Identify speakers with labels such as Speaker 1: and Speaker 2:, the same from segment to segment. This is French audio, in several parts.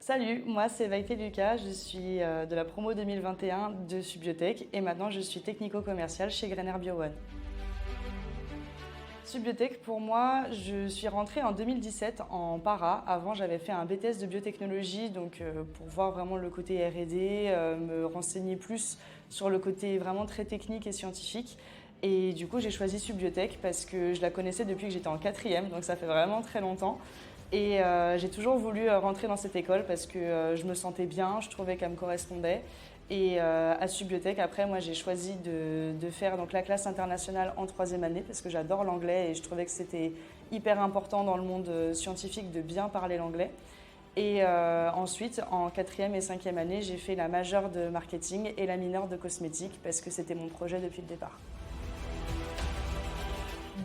Speaker 1: Salut, moi c'est Vaïté Lucas, je suis de la promo 2021 de Subiotech et maintenant je suis technico-commerciale chez Grener Bio One. Subiotech, pour moi, je suis rentrée en 2017 en para. Avant, j'avais fait un BTS de biotechnologie, donc pour voir vraiment le côté R&D, me renseigner plus sur le côté vraiment très technique et scientifique. Et du coup, j'ai choisi Subiotech parce que je la connaissais depuis que j'étais en quatrième, donc ça fait vraiment très longtemps. Et j'ai toujours voulu rentrer dans cette école parce que je me sentais bien, je trouvais qu'elle me correspondait. Et à Subiotech, après, moi, j'ai choisi de faire donc, la classe internationale en troisième année parce que j'adore l'anglais et je trouvais que c'était hyper important dans le monde scientifique de bien parler l'anglais. Et ensuite, en quatrième et cinquième année, j'ai fait la majeure de marketing et la mineure de cosmétique parce que c'était mon projet depuis le départ.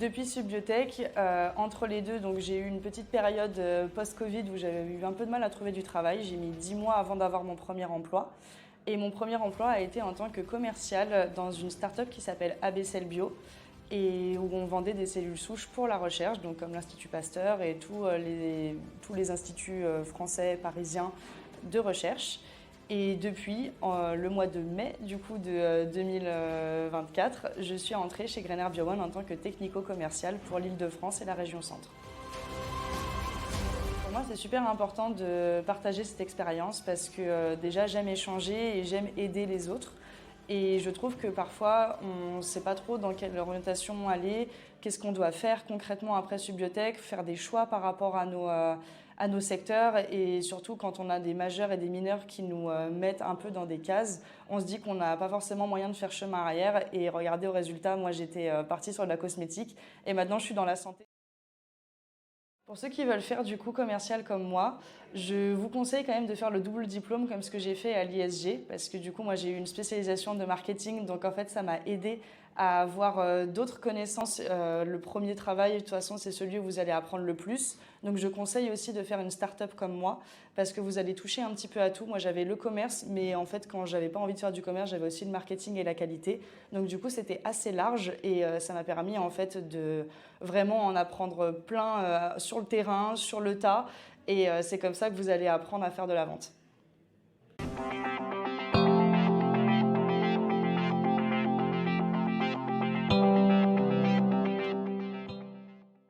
Speaker 1: Depuis Subiotech, entre les deux, donc j'ai eu une petite période post-Covid où j'avais eu un peu de mal à trouver du travail. J'ai mis 10 mois avant d'avoir mon premier emploi. Et mon premier emploi a été en tant que commercial dans une start-up qui s'appelle ABCell Bio et où on vendait des cellules souches pour la recherche, donc comme l'Institut Pasteur et tous les instituts français, parisiens de recherche. Et depuis le mois de mai du coup, de 2024, je suis entrée chez Grener Bio One en tant que technico-commercial pour l'Île-de-France et la région Centre. Pour moi, c'est super important de partager cette expérience parce que déjà, j'aime échanger et j'aime aider les autres. Et je trouve que parfois, on ne sait pas trop dans quelle orientation aller, qu'est-ce qu'on doit faire concrètement après Subiotech, faire des choix par rapport à nos secteurs. Et surtout, quand on a des majeurs et des mineurs qui nous mettent un peu dans des cases, on se dit qu'on n'a pas forcément moyen de faire chemin arrière. Et regardez au résultat, moi j'étais partie sur de la cosmétique et maintenant je suis dans la santé. Pour ceux qui veulent faire du coup commercial comme moi, je vous conseille quand même de faire le double diplôme comme ce que j'ai fait à l'ISG parce que du coup moi j'ai eu une spécialisation de marketing donc en fait ça m'a aidé à avoir d'autres connaissances. Le premier travail de toute façon c'est celui où vous allez apprendre le plus. Donc je conseille aussi de faire une start-up comme moi parce que vous allez toucher un petit peu à tout. Moi j'avais le commerce mais en fait quand j'avais pas envie de faire du commerce j'avais aussi le marketing et la qualité. Donc du coup c'était assez large et ça m'a permis en fait de vraiment en apprendre plein sur le terrain, sur le tas. Et c'est comme ça que vous allez apprendre à faire de la vente.